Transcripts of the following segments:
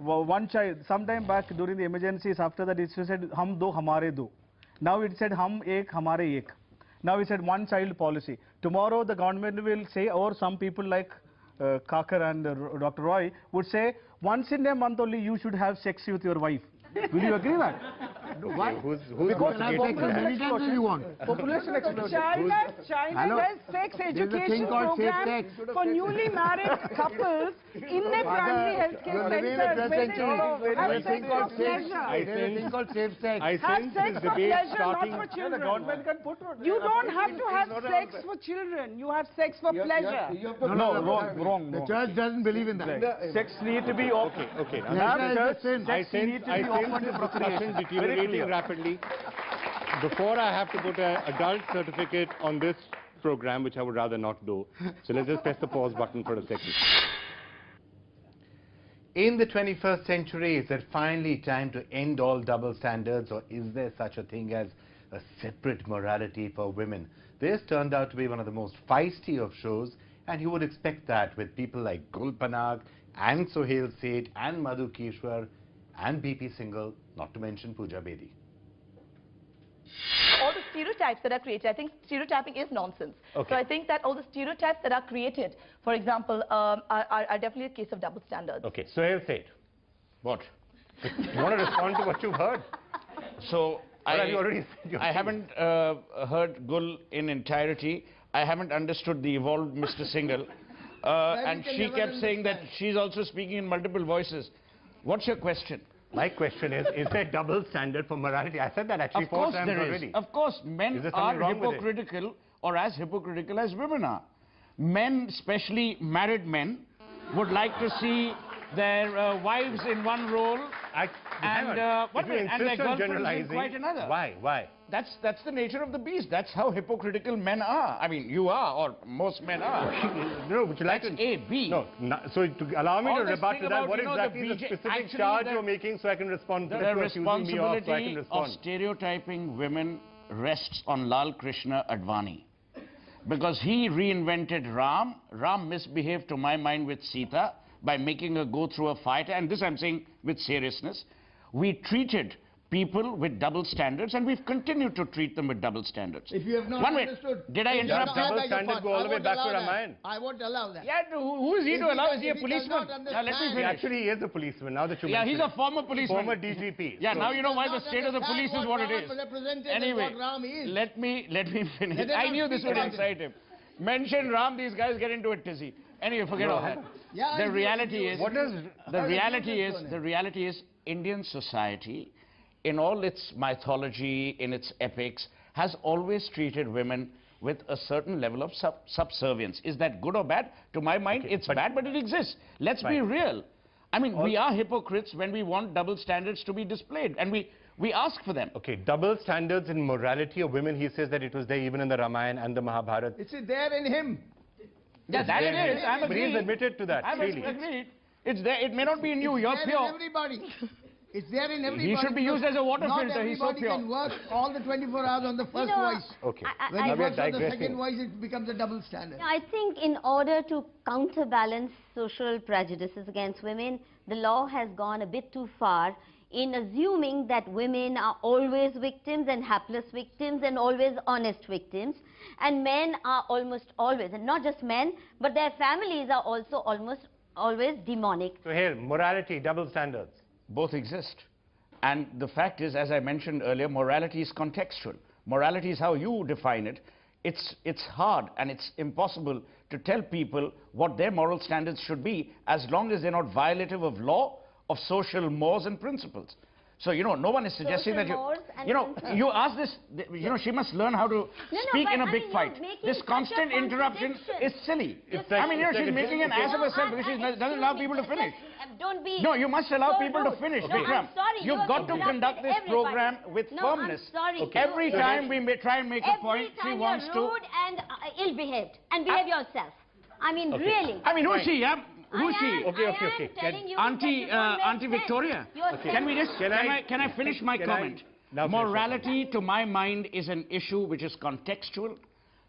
one child. Sometime back during the emergencies, after that it said hum do hamare do. Now it said hum ek hamare ek. Now it said one child policy. Tomorrow the government will say, or some people like Kakar and Dr. Roy would say, once in a month only you should have sex with your wife. Will you agree that? Why? Who's population explosion? You want? Population explosion. China does sex education programs for newly married couples in their primary healthcare centers. Have sex for pleasure. There's a thing called safe sex. Have sex for pleasure, not for children. The government can put. You don't have to have sex for children. You have sex for pleasure. No, wrong. The church doesn't believe in that. Sex need to be open. Okay. I sense the discussion deteriorating rapidly. Before I have to put an adult certificate on this program, which I would rather not do. So let's just press the pause button for a second. In the 21st century, is it finally time to end all double standards, or is there such a thing as a separate morality for women? This turned out to be one of the most feisty of shows, and you would expect that with people like Gul Panag and Sohail Seth and Madhu Kishwar and BP Singhal, not to mention Pooja Bedi. All the stereotypes that are created, I think stereotyping is nonsense. Okay. So I think that all the stereotypes that are created, for example, are definitely a case of double standards. Okay, Sohail Seth, What? you want to respond to what you've heard? So Have you already said I haven't heard Gul in entirety. I haven't understood the evolved Mr. Singhal. And she kept saying that she's also speaking in multiple voices. What's your question? My question is there double standard for morality? I said that actually 4 times already. Of course, men are hypocritical, or as hypocritical as women are. Men, especially married men, would like to see their wives in one role and their girlfriends in quite another. Why? That's the nature of the beast. That's how hypocritical men are. I mean, you are, or most men are. No, would you like That's to... A, B. No, so to allow me to rebut to that, what exactly is the specific actually charge you're making so I can respond to the accusing me of, so I can responsibility of respond? stereotyping women rests on Lal Krishna Advani. Because he reinvented Ram. Ram misbehaved, to my mind, with Sita by making her go through a fight. And this I'm saying with seriousness. We treated people with double standards, and we've continued to treat them with double standards. If you have not understood... Did I interrupt? Double standards go all the way back to Ramayana. I won't allow that. Yeah, who is he to allow? Is he a policeman? Now let me He finish. actually is a policeman, now that you Yeah, mention he's it. a former policeman. Former DGP. Yeah, now you know why the state of the police is what it is. Anyway, Anyway, let me finish. Let him I knew this speak would about incite him. Mention Ram, these guys get into a tizzy. Anyway, forget all that. Yeah, The reality is, What does... the reality is, Indian society, in all its mythology, in its epics, has always treated women with a certain level of subservience. Is that good or bad? To my mind, it's bad, but it exists. Let's be real. I mean, we are hypocrites when we want double standards to be displayed, and we ask for them. Okay, double standards in morality of women, he says that it was there even in the Ramayana and the Mahabharata. it's there in him. Yeah, that it is. I'm But he's agreed. admitted to that, I'm really. agreed. It's there. It may not be in you. You're It's there pure. in everybody. It's there in everybody. He should be used as a water Not filter. He's so everybody pure. can work all the 24 hours on the first voice. Okay. When he Now we are works on the digressing. second voice, it becomes a double standard. I think in order to counterbalance social prejudices against women, the law has gone a bit too far in assuming that women are always victims and hapless victims and always honest victims, and men are almost always, and not just men, but their families are also almost always demonic. So here, morality, double standards. Both exist. And the fact is, as I mentioned earlier, morality is contextual. Morality is how you define it. It's hard and it's impossible to tell people what their moral standards should be as long as they're not violative of law, of social mores and principles. So, you know, no one is suggesting that you ask this, you know, she must learn how to speak in a big fight. This constant interruption is silly. I mean, you know, she's making an ass of herself because she doesn't allow people to finish. Don't be... No, you must allow so people to rude. finish, No, Vikram. I'm sorry, You've got to conduct this program with firmness. I'm sorry. Every time we may try and make a point, she wants to... Every time you're rude and ill-behaved. And behave yourself. I mean, really. I mean, who's she, yeah? Who's she? Okay. Auntie Victoria. Can we just... Can I finish my comment? Morality, to my mind, is an issue which is contextual.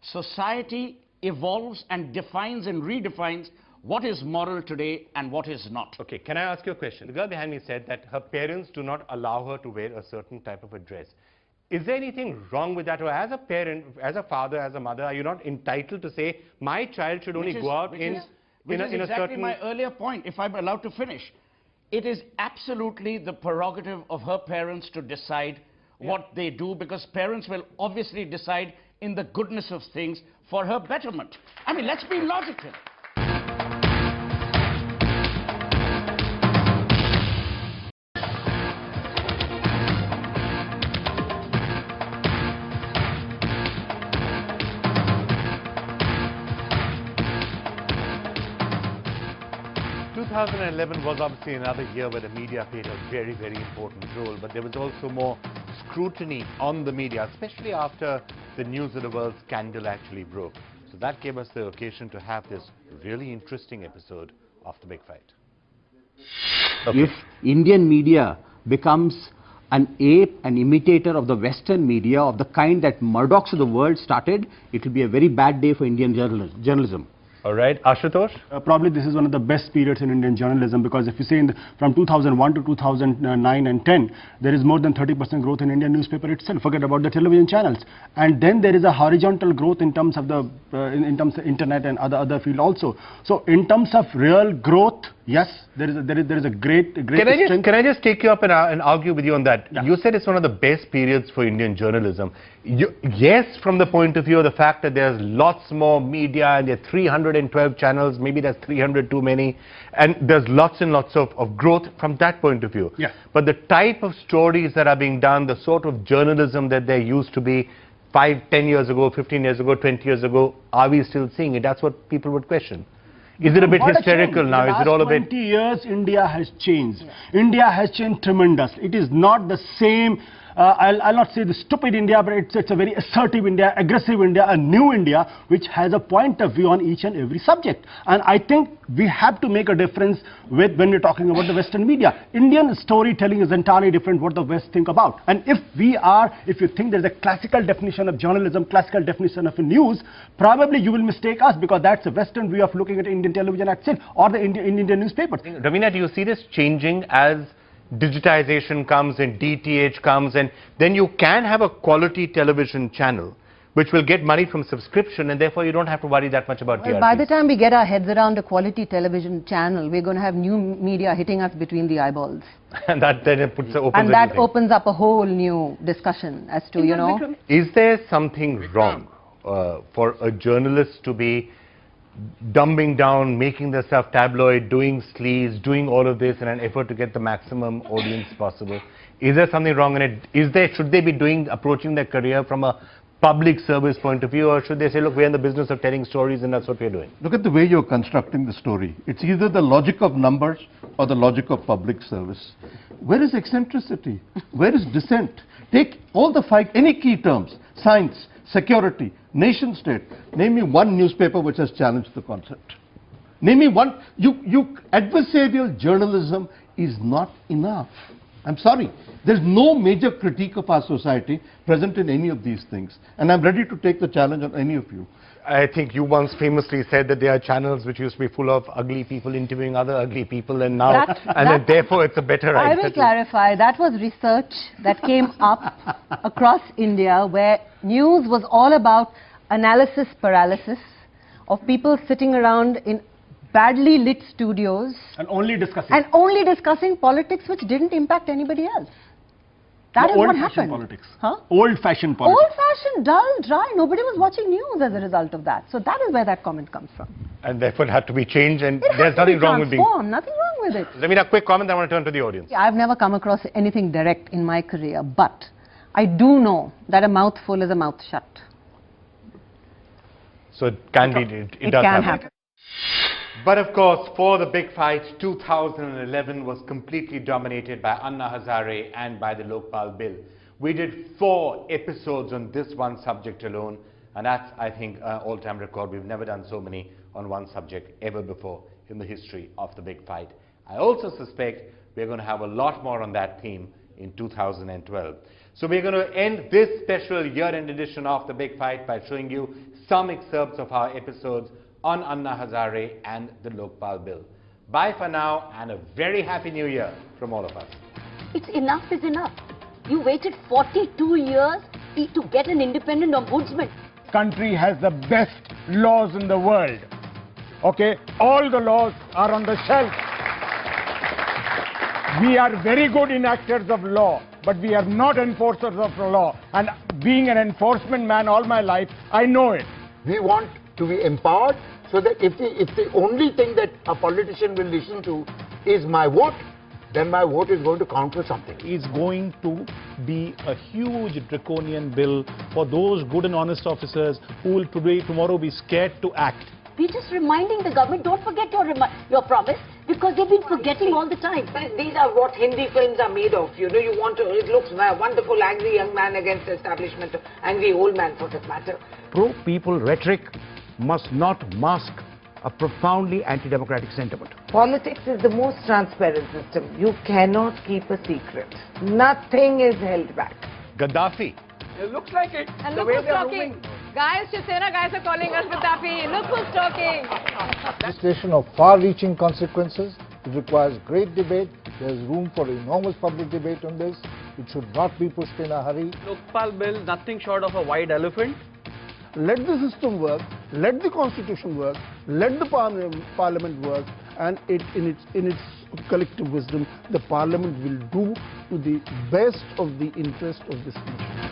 Society evolves and defines and redefines what is moral today and what is not. Okay, can I ask you a question? The girl behind me said that her parents do not allow her to wear a certain type of a dress. Is there anything wrong with that? Or as a parent, as a father, as a mother, are you not entitled to say, my child should only go out in a exactly certain... my earlier point, if I'm allowed to finish. It is absolutely the prerogative of her parents to decide what they do, because parents will obviously decide in the goodness of things for her betterment. I mean, let's be logical. 2011 was obviously another year where the media played a very, very important role, but there was also more scrutiny on the media, especially after the News of the World scandal actually broke. So that gave us the occasion to have this really interesting episode of The Big Fight. Okay. If Indian media becomes an ape, an imitator of the Western media of the kind that Murdochs of the world started, it will be a very bad day for Indian journalism. All right, Ashutosh? Probably this is one of the best periods in Indian journalism, because if you say from 2001 to 2009 and 10, there is more than 30% growth in Indian newspaper itself. Forget about the television channels. And then there is a horizontal growth in terms of the internet and other field also. So in terms of real growth, yes, there is a great Can I just take you up and argue with you on that? Yeah. You said it's one of the best periods for Indian journalism. Yes, from the point of view of the fact that there's lots more media and there are 312 channels, maybe that's 300 too many, and there's lots and lots of growth from that point of view. Yeah. But the type of stories that are being done, the sort of journalism that there used to be 5, 10 years ago, 15 years ago, 20 years ago, are we still seeing it? That's what people would question. Is it a bit hysterical now? Is it all a bit... 20 years, India has changed. Yeah. India has changed tremendously. It is not the same, I'll not say the stupid India, but it's a very assertive India, aggressive India, a new India, which has a point of view on each and every subject. And I think we have to make a difference when we're talking about the Western media. Indian storytelling is entirely different what the West think about. And if you think there's a classical definition of journalism, classical definition of news, probably you will mistake us, because that's a Western way of looking at Indian television itself, or the Indian newspapers. Ravina, do you see this changing as digitization comes and DTH comes, and then you can have a quality television channel which will get money from subscription, and therefore you don't have to worry that much about TRPs? By the time we get our heads around a quality television channel, we're going to have new media hitting us between the eyeballs. And that then opens up a whole new discussion as to, you know... Is there something wrong for a journalist to be dumbing down, making themselves tabloid, doing sleaze, doing all of this in an effort to get the maximum audience possible? Is there something wrong in it? Should they be approaching their career from a public service point of view, or should they say, look, we're in the business of telling stories and that's what we're doing? Look at the way you're constructing the story. It's either the logic of numbers or the logic of public service. Where is eccentricity? Where is dissent? Take all the any key terms: science, security, nation state. Name me one newspaper which has challenged the concept. Name me one. Adversarial journalism is not enough. I'm sorry. There's no major critique of our society present in any of these things. And I'm ready to take the challenge on any of you. I think you once famously said that there are channels which used to be full of ugly people interviewing other ugly people, and now, that therefore it's a better idea. I will clarify, that was research that came up across India, where news was all about analysis paralysis of people sitting around in badly lit studios and only discussing politics which didn't impact anybody else. That is what happened. Politics. Huh? Old-fashioned politics. Old-fashioned, dull, dry. Nobody was watching news as a result of that. So that is where that comment comes from. And therefore it had to be changed, and there's nothing wrong with being... Nothing wrong with it. Ravina, a quick comment, I want to turn to the audience. I've never come across anything direct in my career, but I do know that a mouthful is a mouth shut. So it can be, it does happen. But of course, for The Big Fight, 2011 was completely dominated by Anna Hazare and by the Lokpal Bill. We did 4 episodes on this one subject alone, and that's, I think, an all-time record. We've never done so many on one subject ever before in the history of The Big Fight. I also suspect we're going to have a lot more on that theme in 2012. So we're going to end this special year-end edition of The Big Fight by showing you some excerpts of our episodes on Anna Hazare and the Lokpal Bill. Bye for now and a very happy new year from all of us. It's enough is enough. You waited 42 years to get an independent ombudsman. Country has the best laws in the world. Okay, all the laws are on the shelf. We are very good enactors of law, but we are not enforcers of the law. And being an enforcement man all my life, I know it. We want to be empowered so that if the only thing that a politician will listen to is my vote, then my vote is going to count for something. Is going to be a huge draconian bill for those good and honest officers who will tomorrow be scared to act. We're just reminding the government, don't forget your promise, because they've been forgetting all the time. These are what Hindi films are made of. You know, it looks wonderful, angry young man against the establishment, angry old man for that matter. Pro-people rhetoric must not mask a profoundly anti-democratic sentiment. Politics is the most transparent system. You cannot keep a secret. Nothing is held back. Gaddafi. It looks like it. And look who's talking. Guys, Shisena guys are calling us Gaddafi. Look who's talking. Legislation of far-reaching consequences. It requires great debate. There is room for enormous public debate on this. It should not be pushed in a hurry. Lokpal Bill, nothing short of a white elephant. Let the system work, let the constitution work, let the parliament work, and in its collective wisdom, the parliament will do to the best of the interest of this nation.